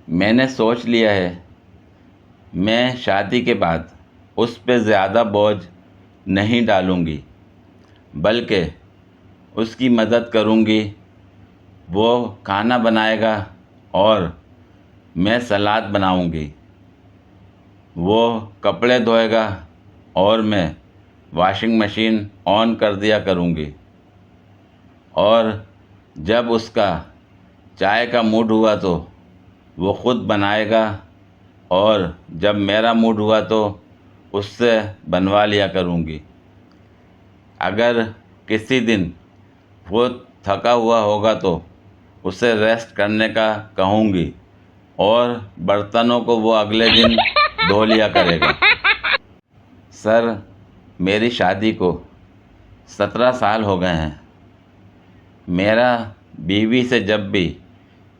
میں نے سوچ لیا ہے میں شادی کے بعد اس پہ زیادہ بوجھ نہیں ڈالوں گی، بلکہ اس کی مدد کروں گی۔ وہ کھانا بنائے گا اور میں سلاد بناؤں گی۔ وہ کپڑے دھوئے گا اور میں واشنگ مشین آن کر دیا کروں گی۔ اور جب اس کا چائے کا موڈ ہوا تو وہ خود بنائے گا، اور جب میرا موڈ ہوا تو اس سے بنوا لیا کروں گی۔ اگر کسی دن وہ تھکا ہوا ہوگا تو اسے ریسٹ کرنے کا کہوں گی، اور برتنوں کو وہ اگلے دن دھو لیا کرے گا۔ سر، میری شادی کو 17 سال ہو گئے ہیں۔ میرا بیوی سے جب بھی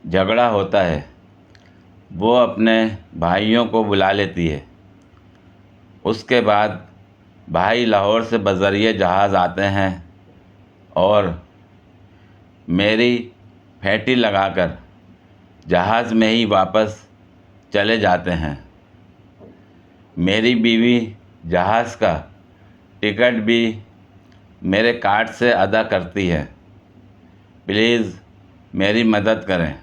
جھگڑا ہوتا ہے وہ اپنے بھائیوں کو بلا لیتی ہے۔ اس کے بعد بھائی لاہور سے بذریعہ جہاز آتے ہیں اور میری پھیٹی لگا کر جہاز میں ہی واپس چلے جاتے ہیں۔ میری بیوی جہاز کا ٹکٹ بھی میرے کارڈ سے ادا کرتی ہے۔ پلیز میری مدد کریں۔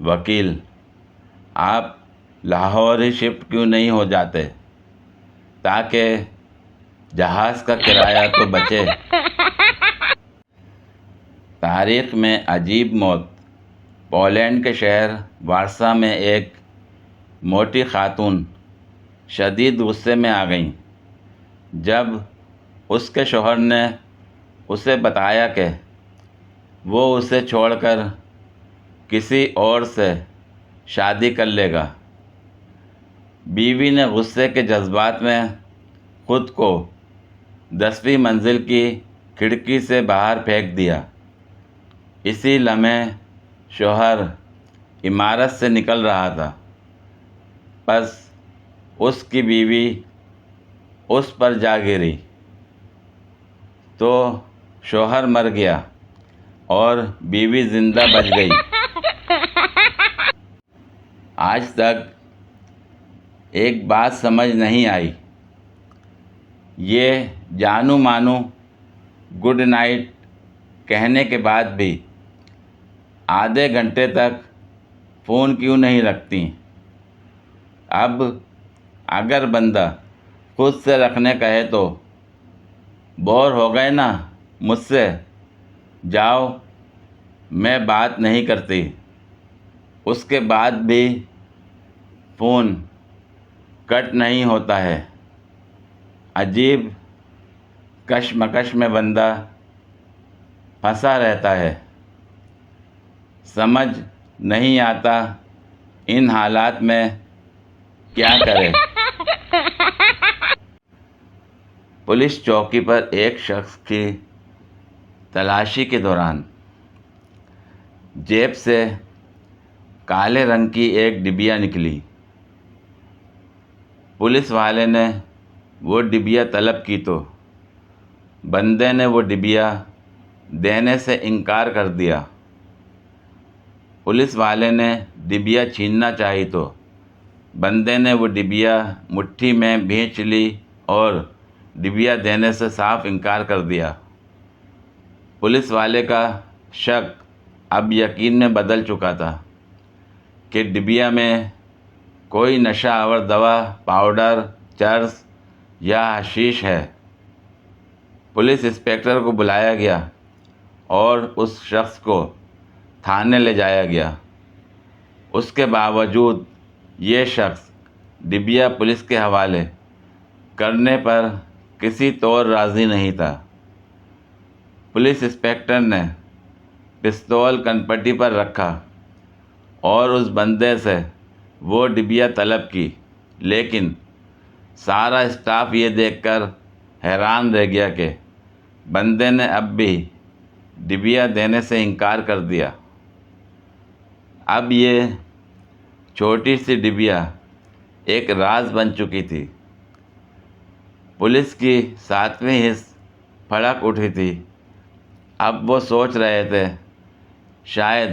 وکیل: آپ لاہور ہی شفٹ کیوں نہیں ہو جاتے تاکہ جہاز کا کرایہ تو بچے؟ تاریخ میں عجیب موت۔ پولینڈ کے شہر وارسا میں ایک موٹی خاتون شدید غصے میں آ گئیں جب اس کے شوہر نے اسے بتایا کہ وہ اسے چھوڑ کر کسی اور سے شادی کر لے گا۔ بیوی نے غصے کے جذبات میں خود کو 10ویں منزل کی کھڑکی سے باہر پھینک دیا۔ اسی لمحے شوہر عمارت سے نکل رہا تھا، پس اس کی بیوی اس پر جا گری تو شوہر مر گیا اور بیوی زندہ بچ گئی۔ آج تک ایک بات سمجھ نہیں آئی، یہ جانو مانو گڈ نائٹ کہنے کے بعد بھی آدھے گھنٹے تک فون کیوں نہیں رکھتی؟ اب اگر بندہ خود سے رکھنے کہے تو بور ہو گئے نا مجھ سے، جاؤ، میں بات نہیں کرتی۔ اس کے بعد بھی فون کٹ نہیں ہوتا ہے۔ عجیب کشمکش میں بندہ پھنسا رہتا ہے، سمجھ نہیں آتا ان حالات میں کیا کرے۔ پولیس چوکی پر ایک شخص کی تلاشی کے دوران جیب سے کالے رنگ کی ایک ڈبیا نکلی۔ پولیس والے نے وہ ڈبیا طلب کی تو بندے نے وہ ڈبیا دینے سے انکار کر دیا۔ پولیس والے نے ڈبیا چھیننا چاہی تو بندے نے وہ ڈبیا مٹھی میں بھینچ لی اور ڈبیا دینے سے صاف انکار کر دیا۔ پولیس والے کا شک اب یقین میں بدل چکا تھا کہ ڈبیا میں کوئی نشہ آور دوا، پاؤڈر، چرس یا حشیش ہے۔ پولیس انسپکٹر کو بلایا گیا اور اس شخص کو تھانے لے جایا گیا۔ اس کے باوجود یہ شخص ڈبیا پولیس کے حوالے کرنے پر کسی طور راضی نہیں تھا۔ پولیس انسپکٹر نے پستول کنپٹی پر رکھا اور اس بندے سے وہ ڈبیا طلب کی، لیکن سارا اسٹاف یہ دیکھ کر حیران رہ گیا کہ بندے نے اب بھی ڈبیا دینے سے انکار کر دیا۔ اب یہ چھوٹی سی ڈبیا ایک راز بن چکی تھی۔ پولیس کی 7ویں حس پھڑک اٹھی تھی۔ اب وہ سوچ رہے تھے شاید